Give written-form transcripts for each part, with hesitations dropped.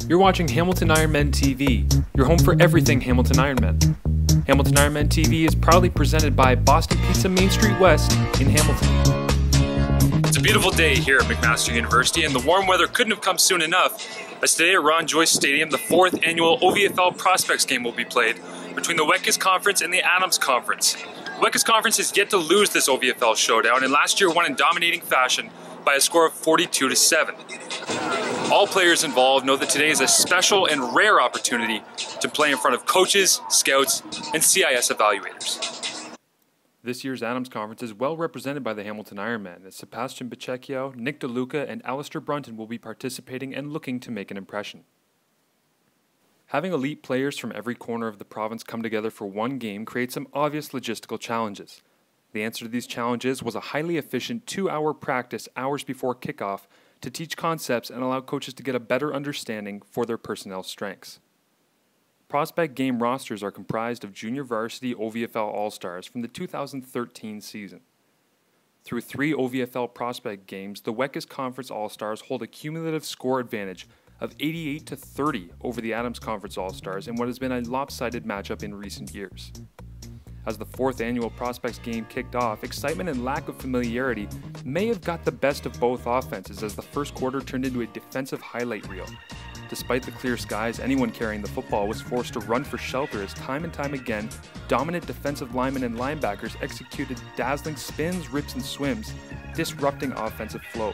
You're watching Hamilton Ironmen TV, your home for everything Hamilton Ironmen. Hamilton Ironmen TV is proudly presented by Boston Pizza Main Street West in Hamilton. It's a beautiful day here at McMaster University, and the warm weather couldn't have come soon enough, as today at Ron Joyce Stadium, the 4th annual OVFL Prospects game will be played between the Weckes Conference and the Adams Conference. The Weckes Conference has yet to lose this OVFL showdown, and last year won in dominating fashion by a score of 42-7. All players involved know that today is a special and rare opportunity to play in front of coaches, scouts, and CIS evaluators. This year's Adams Conference is well represented by the Hamilton Ironmen, as Sebastian Bacecchio, Nick DeLuca, and Alistair Brunton will be participating and looking to make an impression. Having elite players from every corner of the province come together for one game creates some obvious logistical challenges. The answer to these challenges was a highly efficient 2-hour practice hours before kickoff to teach concepts and allow coaches to get a better understanding for their personnel strengths. Prospect game rosters are comprised of junior varsity OVFL All-Stars from the 2013 season. Through 3 OVFL Prospect games, the Weckes Conference All-Stars hold a cumulative score advantage of 88-30 over the Adams Conference All-Stars in what has been a lopsided matchup in recent years. As the 4th annual Prospects game kicked off, excitement and lack of familiarity may have got the best of both offenses as the first quarter turned into a defensive highlight reel. Despite the clear skies, anyone carrying the football was forced to run for shelter as time and time again, dominant defensive linemen and linebackers executed dazzling spins, rips, and swims, disrupting offensive flow.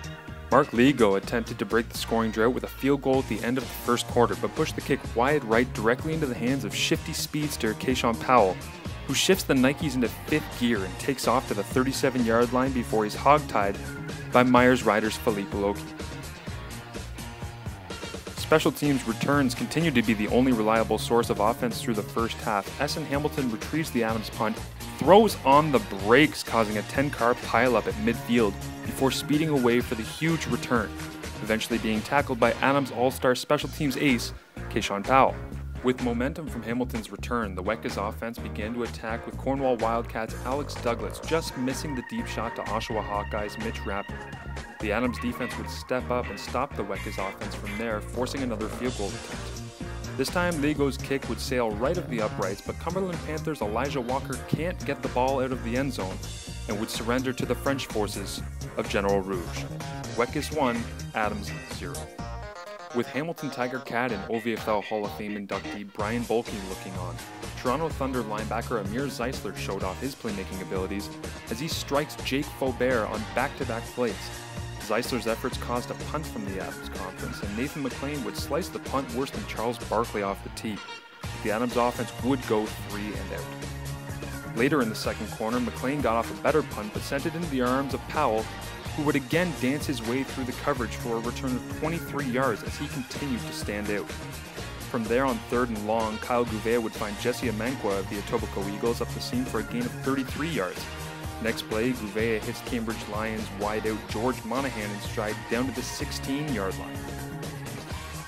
Mark Ligo attempted to break the scoring drought with a field goal at the end of the first quarter, but pushed the kick wide right directly into the hands of shifty speedster Keyshawn Powell, who shifts the Nikes into 5th gear and takes off to the 37-yard line before he's hogtied by Myers Riders Philippe Loki. Special teams returns continue to be the only reliable source of offense through the first half. Essen Hamilton retrieves the Adams punt, throws on the brakes, causing a 10-car pileup at midfield before speeding away for the huge return, eventually being tackled by Adams All-Star special teams ace, Keyshawn Powell. With momentum from Hamilton's return, the Weckes offense began to attack with Cornwall Wildcats' Alex Douglas just missing the deep shot to Oshawa Hawkeyes' Mitch Rappert. The Adams defense would step up and stop the Weckes offense from there, forcing another field goal attempt. This time, Ligo's kick would sail right of the uprights, but Cumberland Panthers' Elijah Walker can't get the ball out of the end zone and would surrender to the French forces of General Rouge. Weckes 1, Adams 0. With Hamilton Tiger Cat and OVFL Hall of Fame inductee Brian Bolke looking on, Toronto Thunder linebacker Amir Zeisler showed off his playmaking abilities as he strikes Jake Faubert on back-to-back plays. Zeisler's efforts caused a punt from the Adams Conference, and Nathan McLean would slice the punt worse than Charles Barkley off the tee. The Adams offense would go 3 and out. Later in the second quarter, McLean got off a better punt but sent it into the arms of Powell, who would again dance his way through the coverage for a return of 23 yards as he continued to stand out. From there on 3rd and long, Kyle Gouveia would find Jesse Amenkwa of the Etobicoke Eagles up the seam for a gain of 33 yards. Next play, Gouveia hits Cambridge Lions wideout George Monahan in stride down to the 16-yard line.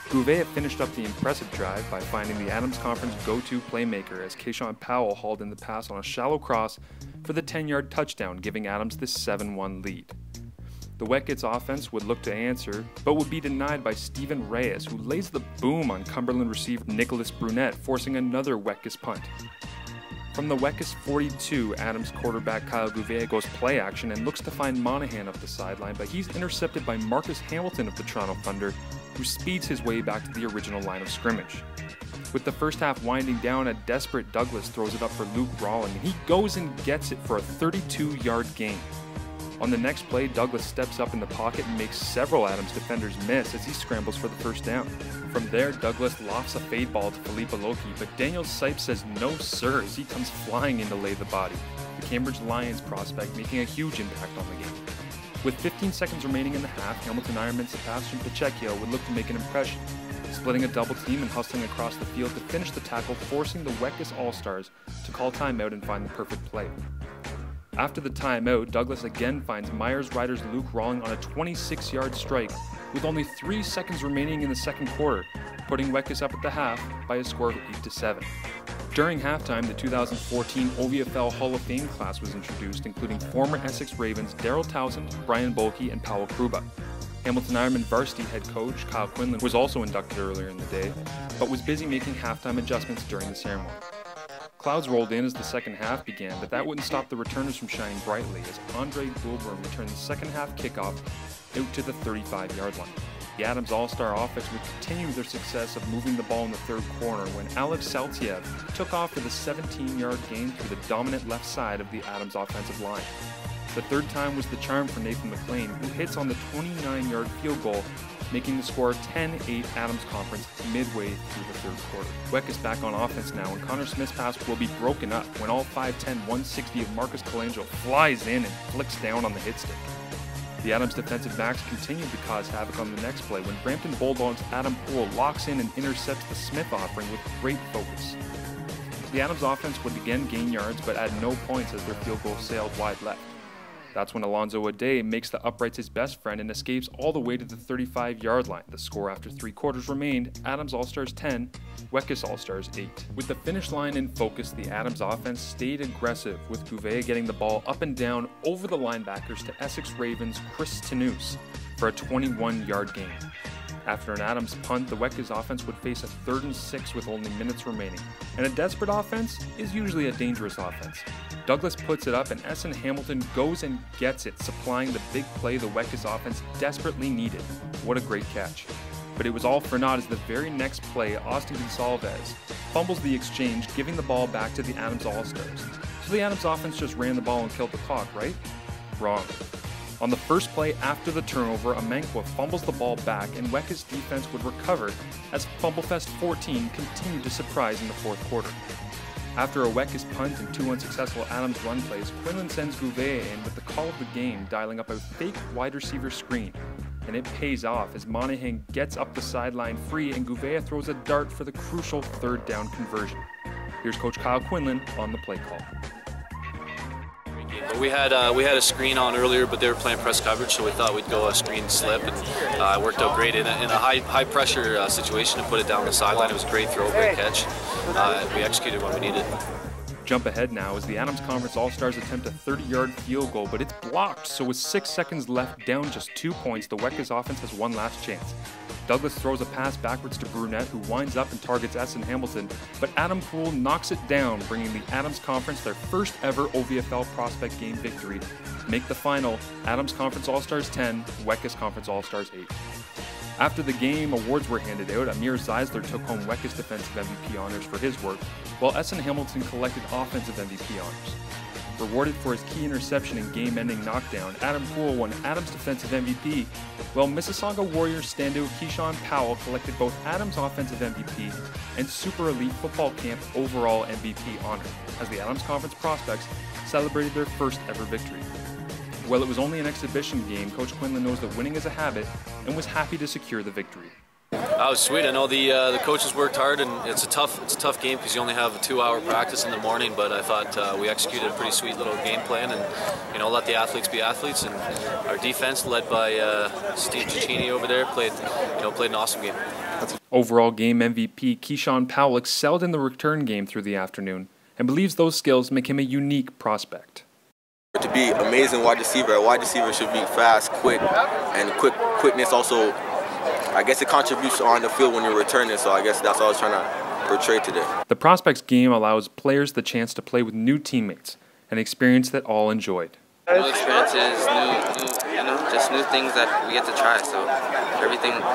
Gouveia finished up the impressive drive by finding the Adams Conference go-to playmaker as Keyshawn Powell hauled in the pass on a shallow cross for the 10-yard touchdown, giving Adams the 7-1 lead. The Weckes offense would look to answer, but would be denied by Stephen Reyes, who lays the boom on Cumberland receiver Nicholas Brunette, forcing another Weckes punt. From the Weckes 42, Adams quarterback Kyle Gouveia goes play action and looks to find Monahan up the sideline, but he's intercepted by Marcus Hamilton of the Toronto Thunder, who speeds his way back to the original line of scrimmage. With the first half winding down, a desperate Douglas throws it up for Luke Rawlin, and he goes and gets it for a 32-yard gain. On the next play, Douglas steps up in the pocket and makes several Adams defenders miss as he scrambles for the first down. From there, Douglas lofts a fade ball to Philippe Loki, but Daniel Sipes says no sir as he comes flying in to lay the body, the Cambridge Lions prospect making a huge impact on the game. With 15 seconds remaining in the half, Hamilton Ironman Sebastian Bacecchio would look to make an impression, splitting a double team and hustling across the field to finish the tackle, forcing the Weckes All-Stars to call timeout and find the perfect play. After the timeout, Douglas again finds Myers Riders Luke Rawling on a 26-yard strike with only 3 seconds remaining in the second quarter, putting Weckes up at the half by a score of 8-7. During halftime, the 2014 OVFL Hall of Fame class was introduced, including former Essex Ravens Daryl Townsend, Brian Bolke, and Powell Kruba. Hamilton Ironmen Varsity head coach Kyle Quinlan was also inducted earlier in the day, but was busy making halftime adjustments during the ceremony. Clouds rolled in as the second half began, but that wouldn't stop the returners from shining brightly as Andre Goulburn returned the second half kickoff out to the 35-yard line. The Adams All-Star offense would continue their success of moving the ball in the third quarter when Alex Saltiev took off for the 17-yard gain through the dominant left side of the Adams offensive line. The third time was the charm for Nathan McLean, who hits on the 29-yard field goal, making the score 10-8 Adams Conference midway through the third quarter. Weck is back on offense now, and Connor Smith's pass will be broken up when all 5'10", 160 of Marcus Colangelo flies in and flicks down on the hit stick. The Adams defensive backs continued to cause havoc on the next play when Brampton Bulldogs' Adam Poole locks in and intercepts the Smith offering with great focus. The Adams offense would again gain yards but add no points as their field goal sailed wide left. That's when Alonzo Ade makes the uprights his best friend and escapes all the way to the 35-yard line. The score after 3 quarters remained Adams All-Stars 10, Weckes All-Stars 8. With the finish line in focus, the Adams offense stayed aggressive, with Gouveia getting the ball up and down over the linebackers to Essex Ravens' Chris Tenus for a 21-yard gain. After an Adams punt, the Weckes offense would face a 3rd and 6 with only minutes remaining. And a desperate offense is usually a dangerous offense. Douglas puts it up and Essen Hamilton goes and gets it, supplying the big play the Weckes offense desperately needed. What a great catch. But it was all for naught as the very next play, Austin Gonsalves fumbles the exchange, giving the ball back to the Adams All-Stars. So the Adams offense just ran the ball and killed the clock, right? Wrong. On the first play after the turnover, Amenkwa fumbles the ball back and Weckes defense would recover as Fumblefest 14 continued to surprise in the fourth quarter. After a Weckes punt and 2 unsuccessful Adams run plays, Quinlan sends Gouveia in with the call of the game, dialing up a fake wide receiver screen. And it pays off as Monahan gets up the sideline free and Gouveia throws a dart for the crucial 3rd down conversion. Here's Coach Kyle Quinlan on the play call. We had a screen on earlier, but they were playing press coverage, so we thought we'd go a screen slip, and it worked out great in a high pressure situation to put it down the sideline. It was a great throw, great catch. We executed what we needed. Jump ahead now as the Adams Conference All-Stars attempt a 30-yard field goal, but it's blocked, so with 6 seconds left, down just 2 points, the Weckes offense has one last chance. Douglas throws a pass backwards to Brunette, who winds up and targets Essen Hamilton, but Adam Poole knocks it down, bringing the Adams Conference their first ever OVFL Prospect game victory. Make the final Adams Conference All-Stars 10, Weckes Conference All-Stars 8. After the game, awards were handed out. Amir Zeisler took home Weckes Defensive MVP honors for his work, while Essen Hamilton collected Offensive MVP honors. Rewarded for his key interception and game-ending knockdown, Adam Poole won Adams Defensive MVP, while Mississauga Warriors standout Keyshawn Powell collected both Adams Offensive MVP and Super Elite Football Camp overall MVP honor, as the Adams Conference Prospects celebrated their first ever victory. While it was only an exhibition game, Coach Quinlan knows that winning is a habit and was happy to secure the victory. That was sweet. I know the coaches worked hard, and it's a tough game because you only have a 2-hour practice in the morning. But I thought we executed a pretty sweet little game plan, and let the athletes be athletes. And our defense, led by Steve Cicchini over there, played an awesome game. Overall game MVP Keyshawn Powell excelled in the return game through the afternoon and believes those skills make him a unique prospect. To be amazing wide receiver, a wide receiver should be fast, quick, and quickness also, I guess it contributes on the field when you're returning, so I guess that's what I was trying to portray today. The Prospects game allows players the chance to play with new teammates, an experience that all enjoyed. New experiences, just new things that we get to try, so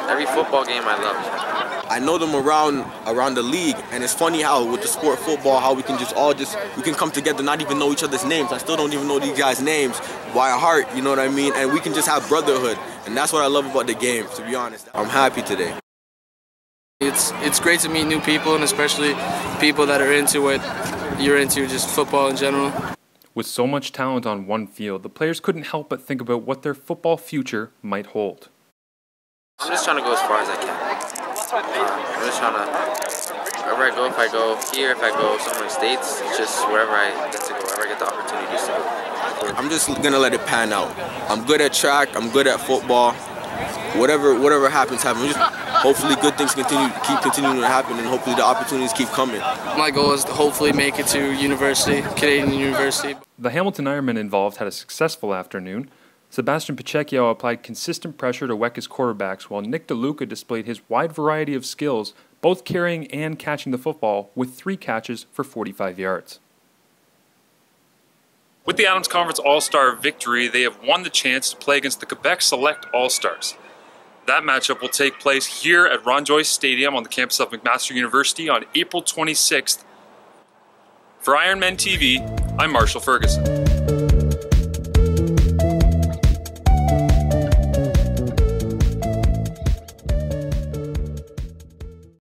every football game I love. I know them around the league, and it's funny how with the sport football, how we can we can come together, not even know each other's names. I still don't even know these guys' names by heart, you know what I mean? And we can just have brotherhood, and that's what I love about the game, to be honest. I'm happy today. It's great to meet new people, and especially people that are into what you're into, just football in general. With so much talent on one field, the players couldn't help but think about what their football future might hold. I'm just trying to go as far as I can. I'm just trying to, wherever I go, if I go here, if I go somewhere in the States, it's just wherever I get to go, wherever I get the opportunities to go. I'm just going to let it pan out. I'm good at track, I'm good at football. Whatever happens, happens. Just hopefully good things keep continuing to happen, and hopefully the opportunities keep coming. My goal is to hopefully make it to university, Canadian University. The Hamilton Ironmen involved had a successful afternoon, Sebastian Pacheco applied consistent pressure to Weka's quarterbacks, while Nick DeLuca displayed his wide variety of skills, both carrying and catching the football, with 3 catches for 45 yards. With the Adams Conference All-Star victory, they have won the chance to play against the Quebec Select All-Stars. That matchup will take place here at Ron Joyce Stadium on the campus of McMaster University on April 26th. For Ironmen TV, I'm Marshall Ferguson.